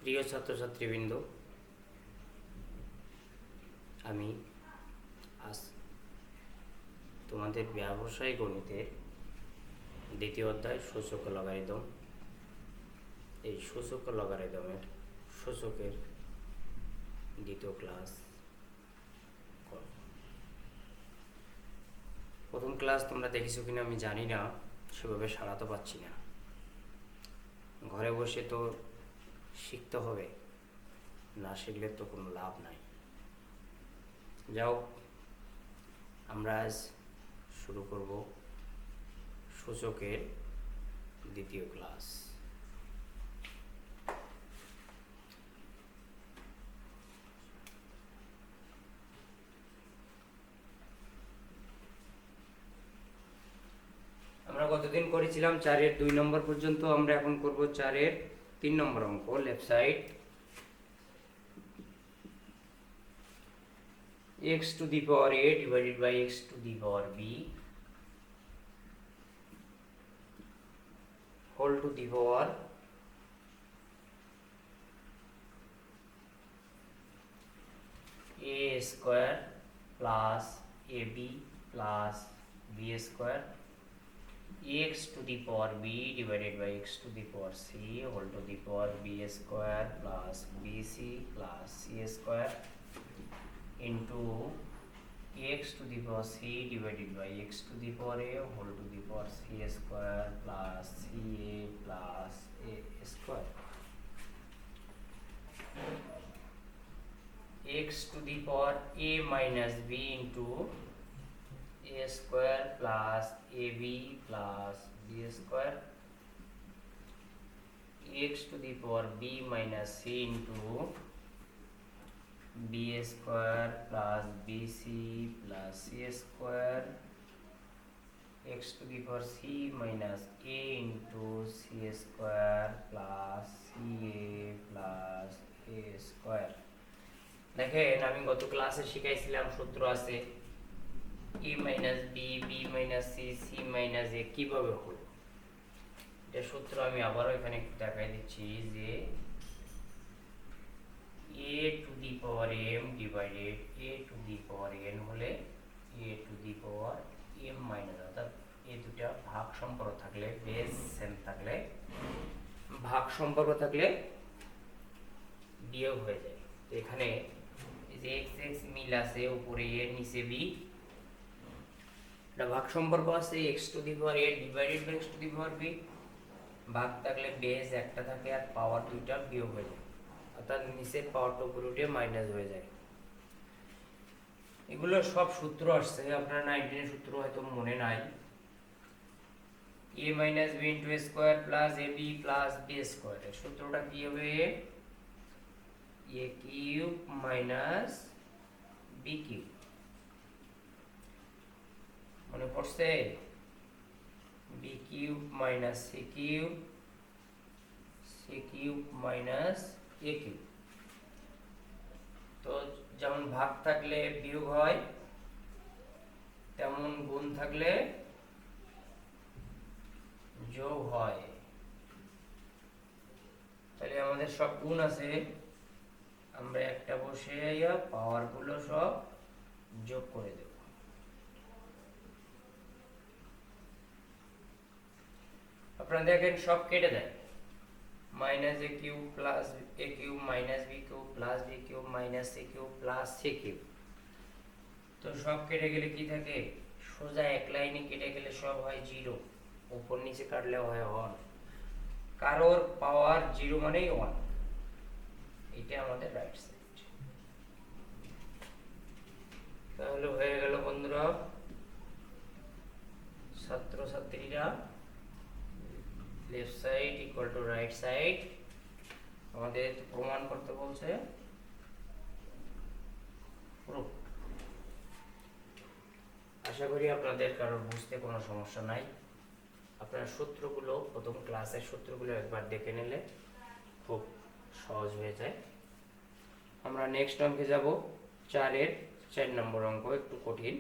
প্রিয় ছাত্রছাত্রীবৃন্দ, আমি আজ তোমাদের ব্যবসায়িক গণিতের দ্বিতীয় অধ্যায় সূচক লগারিদম, এই সূচক লগারিদমের সূচকের দ্বিতীয় ক্লাস করব। প্রথম ক্লাস তোমরা দেখেছো কিনা আমি জানি না, সেভাবে সারাতে পারছি না। ঘরে বসে তো শিখতে হবে, না শিখলে তো কোনো লাভ নাই। যাও, আমরা আজ শুরু করব সূচকের দ্বিতীয় ক্লাস। আমরা কতদিন করেছিলাম 4-এর 2 নম্বর পর্যন্ত, আমরা এখন করব 4-এর 3 নম্বর অঙ্ক। Left side x to the power a divided by x to the power b whole to the power a square plus ab plus b square x to the power b divided by x to the power c whole to the power b square plus bc plus c square into x to the power c divided by x to the power a whole to the power c square plus ca plus a square. X to the power a minus b into a square plus ab plus b square, x to the power b minus c into b square plus bc plus c square, x to the power c minus a into c square plus ca plus a square. দেখেন, আমি গত ক্লাসে শিখাইছিলাম সূত্র আছে a minus b, b minus c, c minus a কিভাবে হলো। এটা সূত্র আমি আবারও এখানে দেখাই দিচ্ছি যে a to the power m divided a to the power n হলে a to the power m minus, অর্থাৎ এই দুটা ভাগ সম্পর্ক থাকলে, বেস সেম থাকলে, ভাগ সম্পর্ক থাকলে বিয়োগ হয়ে যায়। তো এখানে এই যে x x মিল আছে, উপরে a নিচে b, এটা ভাগ সম্পর্ক আছে x to the power a divided by x to the power b, ভাগ থাকলে বেস একটা থাকে আর পাওয়ার দুইটা বিয়োগ হয়ে যায়, অর্থাৎ নিচের পাওয়ারটা উপরে উঠে মাইনাস হয়ে যায়। এগুলো সব সূত্র আসছে, আপনার 19 সূত্র হয়তো মনে নাই। a minus b into a square plus ab plus b square, এর সূত্রটা কি হবে? a cube minus b cube, মনে পড়ছে? b cube minus c cube, c cube minus a cube। তো যেমন ভাগ থাকলে বিয়োগ হয়, তেমন গুণ থাকলে যোগ হয়। তাহলে আমাদের সব গুণ আছে, আমরা একটা বসে পাওয়ার গুলো সব যোগ করে দেব। আপনারা দেখেন সব কেটে দেয়, minus A cube plus A cube minus B cube plus B cube minus C cube plus C cube. তো সব কেটে গেলে কি থাকে? সোজা এক লাইনে কেটে গেলে সব হয় জিরো, উপর নিচে কাটলে হয় 1। কারোর পাওয়ার জিরো মানেই 1, এটা আমাদের রাইট সাইড। তাহলে হয়ে গেল বন্ধুরা, ছাত্রছাত্রীরা, left side equal to right side. আমাদের প্রমাণ করতে বলছে, প্রুফ। আশা করি আপনাদের কারোর বুঝতে কোনো সমস্যা নাই। আপনার সূত্রগুলো, প্রথম ক্লাসের সূত্রগুলো একবার দেখে নিলে খুব সহজ হয়ে যায়। আমরা নেক্সট অঙ্কে যাব, 4-এর 4 নম্বর অঙ্ক, একটু কঠিন।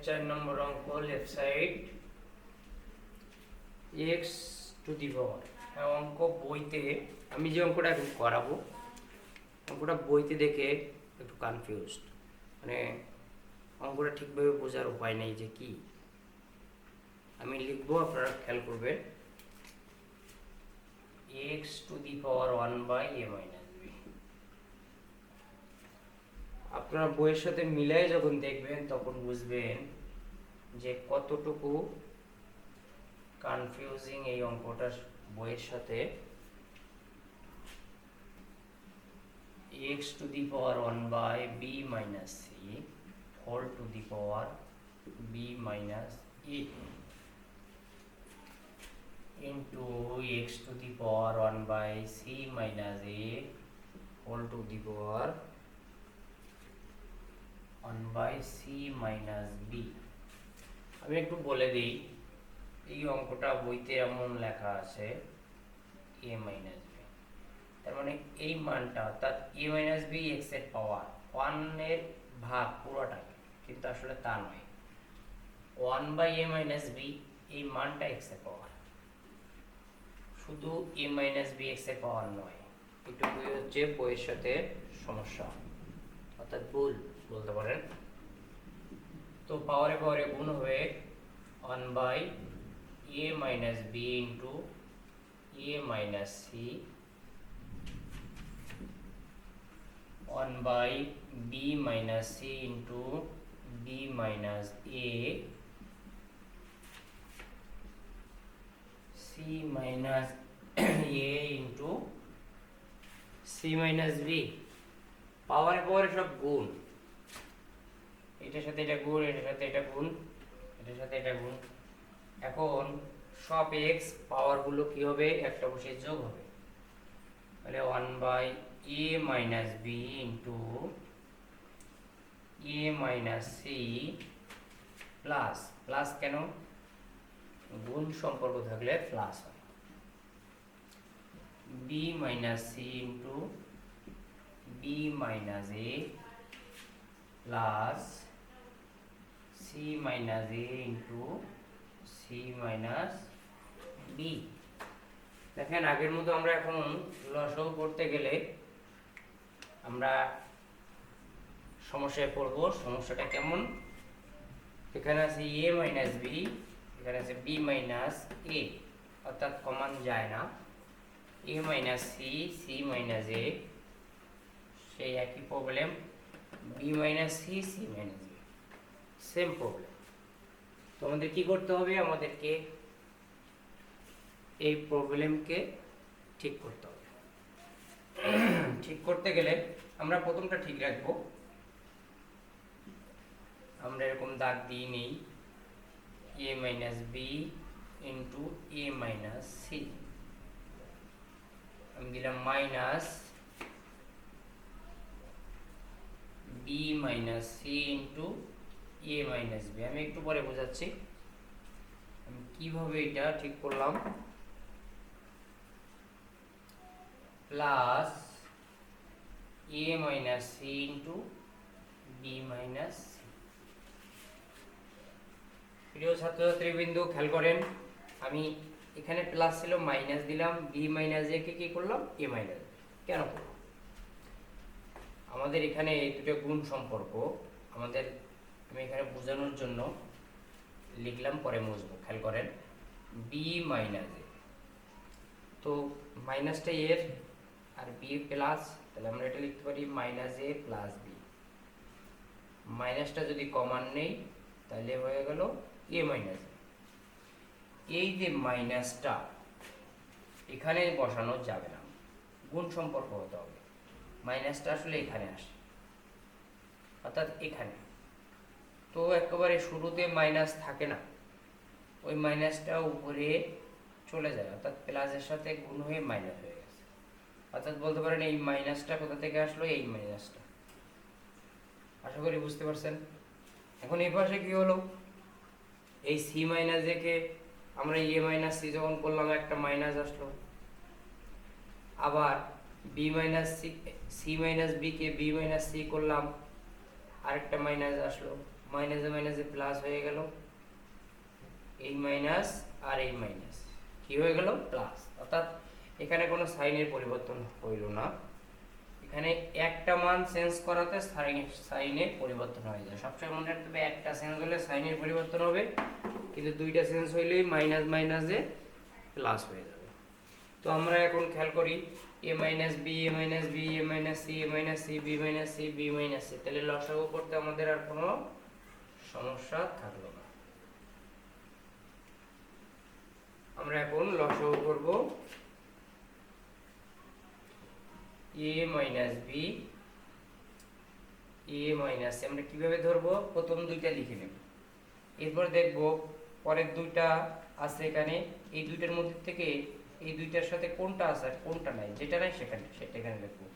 4 নম্বর অঙ্ক left side x to the power. অঙ্ক বইতে আমি যে অঙ্কটা এখন করাবো, অঙ্কটা বইতে দেখে একটু কনফিউজড, মানে অঙ্কটা ঠিকভাবে বোঝার উপায় নেই যে কি। আমি লিখবো, আপনারা খেয়াল করবেন, x to the power 1 by a minus b। আপনারা বইয়ের সাথে মিলাই যখন দেখবেন তখন বুঝবেন যে কতটুকু কনফিউজিং এই অঙ্কটা বইয়ের সাথে। x to the power 1 by b minus c whole to the power b minus a into x to the power 1 by c minus a whole to the power 1 by c minus b। আমি একটু বলে দিই, এই অঙ্কটা বইতে এমন লেখা আছে a minus b, তার মানে এই মানটা অর্থাৎ a minus b x এর পাওয়ার 1 এর ভাগ পুরোটাকে, কিন্তু আসলে তা নয়। 1 by a minus b এই মানটা x এর পাওয়ার, শুধু a minus b x এর পাওয়ার নয়। এটুকুই হচ্ছে বইয়ের সাথে সমস্যা, অর্থাৎ ভুল বলতে পারেন। তো পাওয়ারে পাওয়ারে গুণ হবে 1 by a minus b into a minus c 1 by b minus c into b minus a c minus a into c minus b। পাওয়ারে পাওয়ারে সব গুণ, এটার সাথে এটা গুণ, এটার সাথে এটা গুণ, এটার সাথে এটা গুণ। এখন সব x পাওয়ারগুলো কি হবে, একটা বসে যোগ হবে, তাহলে 1 by a minus b into a minus c plus, plus কেন, গুণ সম্পর্ক থাকলে প্লাস হয়, b minus c into b minus a plus c minus a into c minus b। দেখেন আগের মতো আমরা এখন লসাগু করতে গেলে আমরা সমস্যায় পড়ব। সমস্যাটা কেমন, এখানে আছে a minus b, এখানে আছে b minus a, অর্থাৎ কমন যায় না, a minus c, c minus a, সেই একই problem, b minus c, c minus a, same problem. তো আমাদের কি করতে হবে, আমাদেরকে এই প্রবলেমকে ঠিক করতে হবে। ঠিক করতে গেলে আমরা প্রথমটা ঠিক রাখবো, আমরা এরকম দাগ দিয়ে নেই, a minus b into a minus c, আমি দিলাম minus b minus c into a minus b। আমি একটু পরে বোঝাচ্ছি আমি কিভাবে এটা ঠিক করলাম, plus a minus c into b minus c। প্রিয় ছাত্রছাত্রীবৃন্দু খেয়াল করেন, আমি এখানে প্লাস ছিল মাইনাস দিলাম, b মাইনাস a কে কি করলাম, a মাইনাস। কেন করলাম, আমাদের এখানে এই দুটো গুণ সম্পর্ক, আমাদের আমি এখানে বোঝানোর জন্য লিখলাম, পরে মুছবো। খেয়াল করেন b মাইনাস a, তো মাইনাসটা এর আর b প্লাস, তাহলে আমরা এটা লিখতে পারি মাইনাস a প্লাস b। মাইনাসটা যদি কমন নেই তাহলে হয়ে গেল a মাইনাস। এই যে মাইনাসটা এখানে বসানো যাবে না, গুণ সম্পর্ক হতে হবে, মাইনাসটা আসলে এখানে আসে, অর্থাৎ এখানে। তো একেবারে শুরুতে মাইনাস থাকে না, ওই মাইনাসটা উপরে চলে যায়, অর্থাৎ প্লাসের সাথে গুণ হয়ে মাইনাস হয়ে গেছে। অর্থাৎ বলতে পারেন এই মাইনাসটা কোথা থেকে আসলো, এই মাইনাসটা। আশা করি বুঝতে পারছেন। এখন এই পাশে কি হলো, এই c মাইনাস a কে আমরা a মাইনাস c যখন করলাম একটা মাইনাস আসলো, আবার b minus c, c minus b কে b মাইনাস c করলাম আরেকটা মাইনাস আসলো, মাইনাসে মাইনাসে প্লাস হয়ে গেল, এই মাইনাস আর এই মাইনাস কি হয়ে গেল প্লাস, অর্থাৎ এখানে কোনো সাইনের পরিবর্তন হইল না। এখানে একটা মান চেঞ্জ করাতে সাইনের পরিবর্তন হয়ে যায়। সবসময় মনে রাখতে হবে একটা চেঞ্জ হলে সাইনের পরিবর্তন হবে, কিন্তু দুইটা চেঞ্জ হইলেই মাইনাস মাইনাসে প্লাস হয়ে যাবে। তো আমরা এখন খেয়াল করি A minus B, A minus B, A minus C, A minus C, B minus C, B minus C, তাহলে লসাগু করতে আমাদের আর কোনো সমস্যা থাকলো না। আমরা এখন লসাগু করব A minus B, A minus C. আমরা কিভাবে ধরবো, প্রথম দুইটা লিখে নেব, এরপর দেখব পরের দুইটা আছে এখানে, এই দুইটার মধ্যে থেকে এই দুইটার সাথে কোনটা আছে আর কোনটা নাই, যেটা নাই সেটা এখানে লিখবো।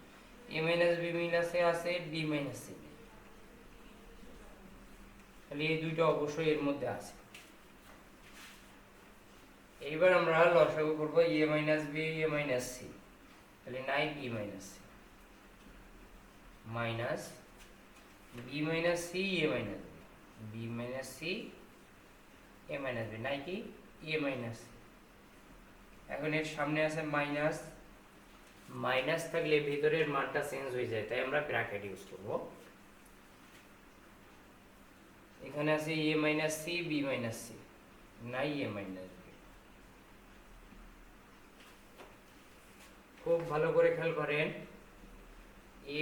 এ মাইনাস বি মাইনাস এ আছে, বি মাইনাস সি, তাহলে এই দুইটা অবশ্যই এর মধ্যে আছে। এইবার আমরা লসাগু করব A minus B, A minus C, তাহলে নাই B minus C, minus B minus C, A minus B, B minus C, A minus B, নাই কি এ মাইনাস সি। এখন এর সামনে আছে মাইনাস, মাইনাস থাকলে ভিতরের মানটা চেঞ্জ হয়ে যায়, তাই আমরা ব্র্যাকেট ইউজ করব। এখানে আছে A minus C, B minus C, নাই এ মাইনাস বি। খুব ভালো করে খেয়াল করেন,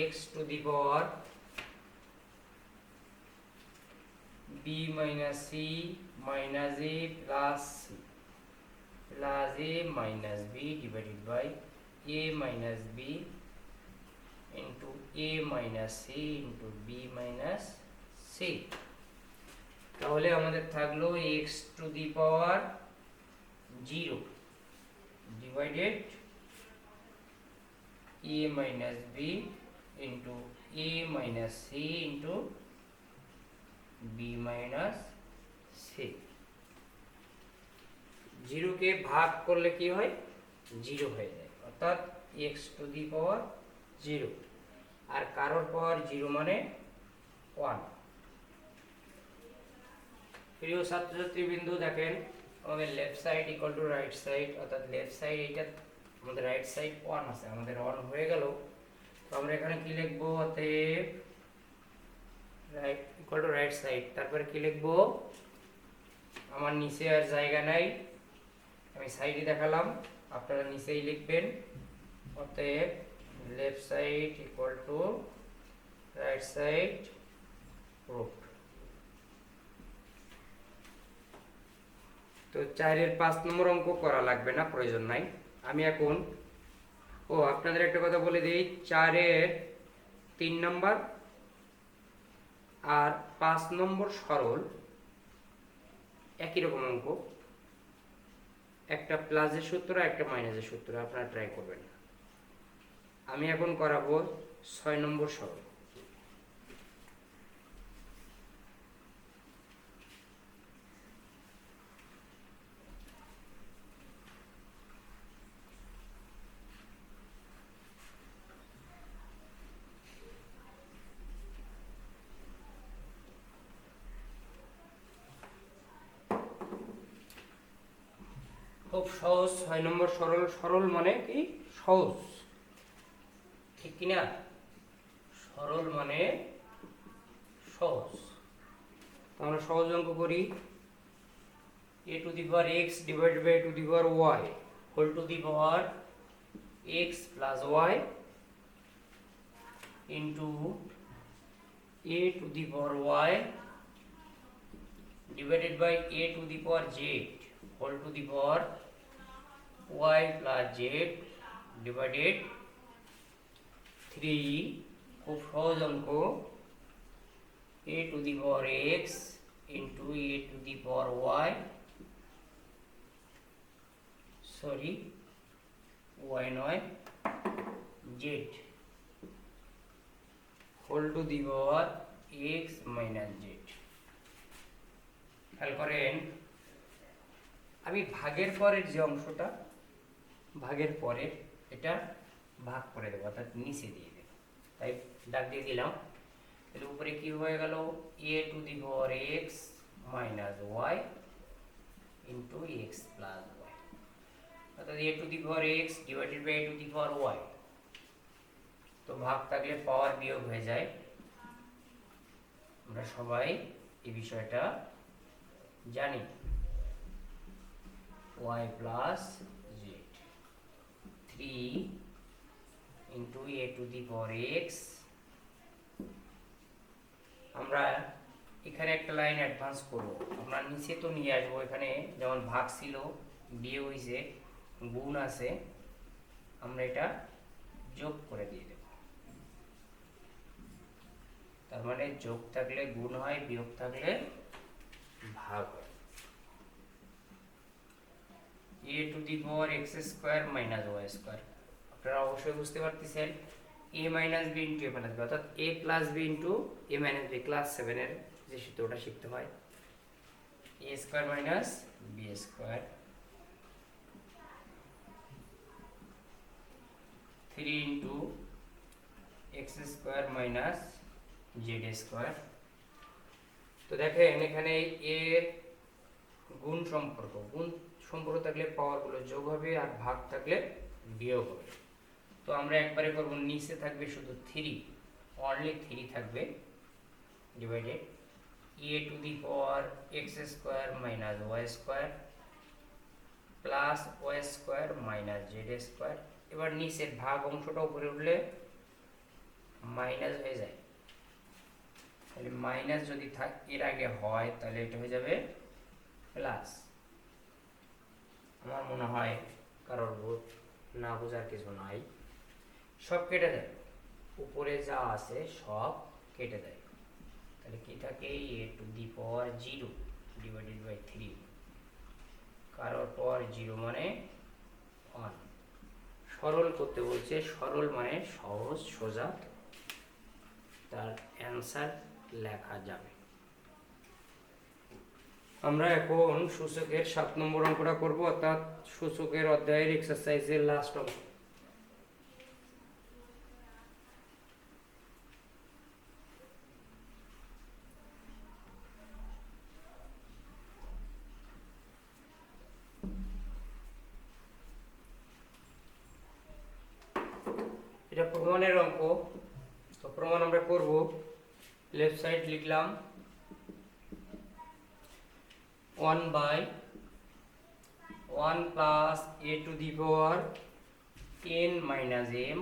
x to the power b minus C minus a plus C plus a minus b divided by a minus b into a minus c into b minus c। তাহলে আমাদের থাকলো x to the power 0 divided a minus b into a minus c into b minus c। 0 কে ভাগ করলে কি হয়, 0 হয়ে যায়, অর্থাৎ x টু দি পাওয়ার 0, আর কারোর পাওয়ার 0 মানে 1। প্রিয় ছাত্রছাত্রী বিন্দু, দেখেন আমাদের left side equal to right side, অর্থাৎ লেফট সাইড এইটা আমাদের রাইট সাইড 1 আছে, আমাদের 1 হয়ে গেল। তো আমরা এখানে কি লিখবো, অতএব right equal to right side, তারপরে কি লিখবো, আমার নিচে আর জায়গা নাই, আমি সাইডে দেখালাম, আপনারা নিচেই লিখবেন, অতএব left side equal to right side root. তো 4 এর 5 নম্বর অঙ্ক করা লাগবে না, প্রয়োজন নাই। আমি এখন আপনাদের একটা কথা বলে দিই, 4 এর 3 নম্বর আর 5 নম্বর সরল একই রকম অঙ্ক, একটা প্লাসের সূত্র একটা মাইনাসের সূত্র, আপনারা ট্রাই করবেন। আমি এখন করাবো 6 নম্বর সরল। খুব সহজ 6 নম্বর সরল। সরল মানে কি, সহজ, ঠিক কিনা, সরল মানে সহজ। আমরা সহজ অঙ্ক করি, a to the power x divided by a to the power y whole to the power x plus y into a to the power y divided by a to the power z whole to the power y plus z divided 3। খুব সহজ অঙ্ক, a to the power x into a to the power y, sorry y নয় z whole to the power x minus z। খেয়াল করেন, আমি ভাগের পরের যে অংশটা, ভাগের পরে এটা ভাগ করে দেবো, অর্থাৎ নিচে দিয়ে দেবো, তাই দাগ দিয়ে দিলাম। তাহলে উপরে কি হয়ে গেল a to the power x minus y into x plus y, অর্থাৎ a to the power x divided by a to the power y। তো ভাগ থাকলে পাওয়ার বিয়োগ হয়ে যায়, আমরা সবাই এই বিষয়টা জানি। y plus z 3 into a to the power x। আমরা এখানে একটা লাইন অ্যাডভান্স করব, আমরা নিচে তো নিয়ে আসবো। এখানে যেমন ভাগ ছিল, বিয়োগ হয়েছে, গুণ আছে, আমরা এটা যোগ করে দিয়ে দেব। তার মানে যোগ থাকলে গুণ হয়, বিয়োগ থাকলে ভাগ হয়। a to the power x square minus y square, আপনারা অবশ্যই বুঝতে পারতেছেন a minus b into a minus b, অর্থাৎ a plus b into a minus b, class 7 এর যে সূত্রটা শিখতে হয়। a square minus b square 3 into x square minus z square. তো দেখেন এখানে a গুণ সম্পর্ক থাকলে পাওয়ারগুলো যোগ হবে, আর ভাগ থাকলে বিয়োগ হবে। তো আমরা একবারে করব, নিচে থাকবে শুধু 3, অনলি 3 থাকবে, divided a to the power x square minus y square plus y square minus z square. এবার নিচের ভাগ অংশটা উপরে উঠলে মাইনাস হয়ে যায়, তাহলে মাইনাস যদি এর আগে হয় তাহলে এটা হয়ে যাবে প্লাস। আমার মনে হয় কারোর না বোঝার কিছু নাই, সব কেটে দেয়, উপরে যা আছে সব কেটে দেয়, তাহলে কি থাকে a to the power 0 divided by 3, কারোর পাওয়ার 0 মানে 1। সরল করতে বলছে, সরল মানে সহজ সোজা, তার অ্যান্সার লেখা যাবে। আমরা এখন সূচকের 7 নম্বর অঙ্কটা করব, অর্থাৎ সূচকের অধ্যায়ের এক্সারসাইজের লাস্ট অঙ্ক। এটা প্রমাণের অঙ্ক, তো প্রমাণ আমরা করব। লেফট সাইড লিখলাম 1/1 plus a to the power n minus m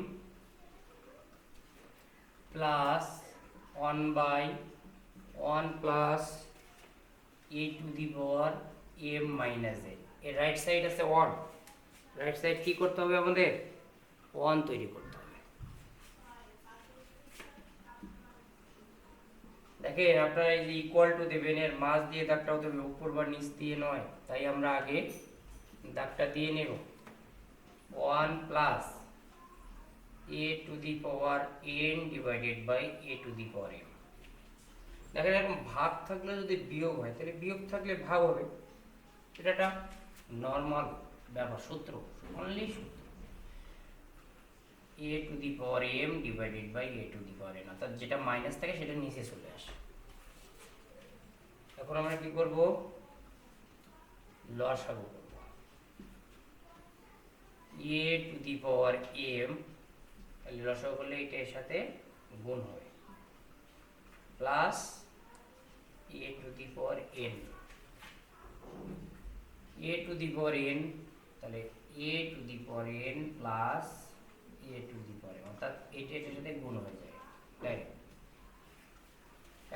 plus 1/1 plus a to the power m minus n। এর রাইট সাইড আছে 1, রাইট সাইড কি করতে হবে আমাদের 1 তৈরি করতে হবে। দেখেন আপনারা এই যে ইকুয়াল টু দেবেন, এর মাঝ দিয়ে দাগটা হতে হবে, উপর বা নিচ দিয়ে নয়, তাই আমরা আগে দাগটা দিয়ে নেব। 1 plus a to the power n divided by a to the power m। দেখেন এরকম ভাগ থাকলে যদি বিয়োগ হয়, তাহলে বিয়োগ থাকলে ভাগ হবে, এটা একটা নর্মাল ব্যাপার, সূত্র, অনলি সূত্র। a to the power m divided by a to the power n, অর্থাৎ যেটা মাইনাস থাকে সেটা নিচে চলে আসে। এখন আমরা কি করব, লসাগু করব। a to the power m, তাহলে লসাগু করলে এটা এর সাথে গুণ হবে, plus a to the power n, a to the power n, তাহলে a to the power n plus a to the power m, অর্থাৎ এটা এটার সাথে গুণ হয়ে যায় ডাইরেক্ট।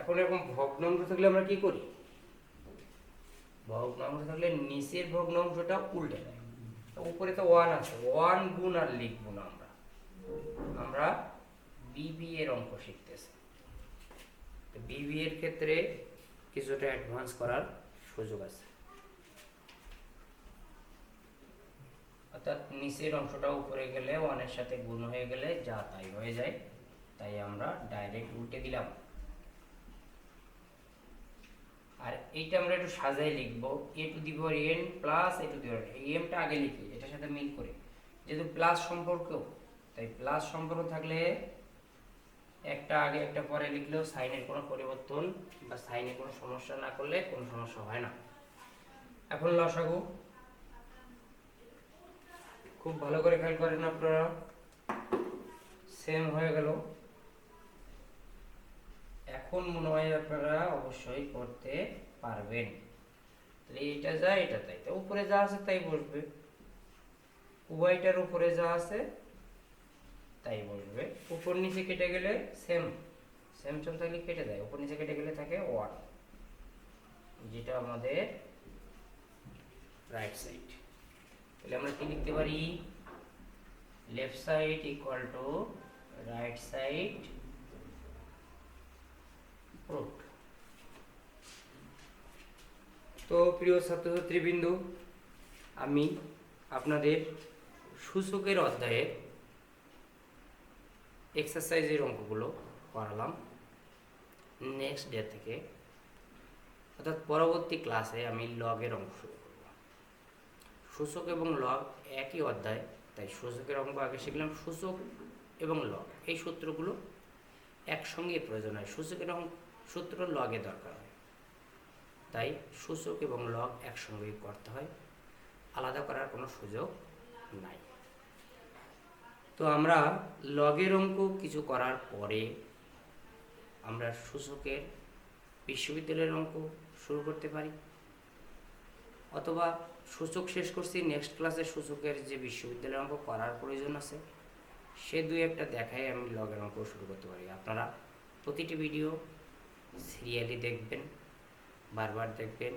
এখন এরকম ভগ্নাংশ থাকলে আমরা কি করি, ভগ্নাংশ থাকলে নিচের ভগ্নাংশটা উল্টে দেয়। উপরে তো 1 আছে, 1 গুণ আর লিখবো না, আমরা বিবি এর অঙ্ক শিখতেছি। তো বিবি এর ক্ষেত্রে কিছুটা অ্যাডভান্স করার সুযোগ আছে, অর্থাৎ নিচের অংশটা উপরে গেলে 1 এর সাথে গুণ হয়ে গেলে যা তাই হয়ে যায়, তাই আমরা ডাইরেক্ট উল্টে দিলাম। আর এইটা আমরা একটু সাজাই লিখবো, a to the power n plus a to the power, এই m টা আগে লিখি এটার সাথে মিল করে, যেহেতু প্লাস সম্পর্ক, তাই প্লাস সম্পর্ক থাকলে একটা আগে একটা পরে লিখলেও সাইনের কোনো পরিবর্তন বা সাইনে কোনো সমস্যা না করলে কোনো সমস্যা হয় না। এখন লসাগু খুব ভালো করে খেয়াল করেন আপনারা, সেম হয়ে গেল। এখন মনে হয় আপনারা অবশ্যই করতে পারবেন। তাহলে এটা যায় এটা তাই, তো উপরে যা আছে তাই বসবে, উভয়টার উপরে যা আছে তাই বসবে। উপর নিচে কেটে গেলে সেম সেম সেম থাকলে কেটে দেয়, উপর নিচে কেটে গেলে থাকে 1, যেটা আমাদের রাইট সাইড। তাহলে আমরা কি লিখতে পারি, left side equal to right side root. তো প্রিয় ছাত্রছাত্রীবৃন্দ, আমি আপনাদের সূচকের অধ্যায়ে এক্সারসাইজের অঙ্কগুলো করালাম। নেক্সট ডে থেকে অর্থাৎ পরবর্তী ক্লাসে আমি লগের অঙ্ক শুরু করব। সূচক এবং লগ একই অধ্যায়, তাই সূচকের অঙ্ক আগে শিখলাম। সূচক এবং লগ এই সূত্রগুলো একসঙ্গে প্রয়োজন হয়, সূচকের সূত্র লগে দরকার হয়, তাই সূচক এবং লগ একসঙ্গেই করতে হয়, আলাদা করার কোনো সুযোগ নাই। তো আমরা লগের অঙ্ক কিছু করার পরে আমরা সূচকের বিশ্ববিদ্যালয়ের অঙ্ক শুরু করতে পারি, অথবা সূচক শেষ করছি, নেক্সট ক্লাসে সূচকের যে বিশ্ববিদ্যালয়ের অঙ্ক করার প্রয়োজন আছে সে দুই একটা দেখাই আমি লগের অঙ্ক শুরু করতে পারি। আপনারা প্রতিটি ভিডিও সিরিয়ালি দেখবেন, বারবার দেখবেন,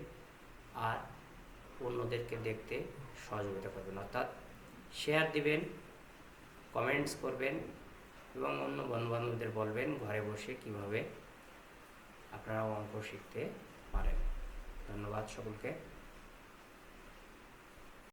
আর অন্যদেরকে দেখতে সহযোগিতা করবেন, অর্থাৎ শেয়ার দিবেন, কমেন্টস করবেন এবং অন্য বন্ধুবান্ধবদের বলবেন ঘরে বসে কিভাবে আপনারা অঙ্ক শিখতে পারেন। ধন্যবাদ সকলকে।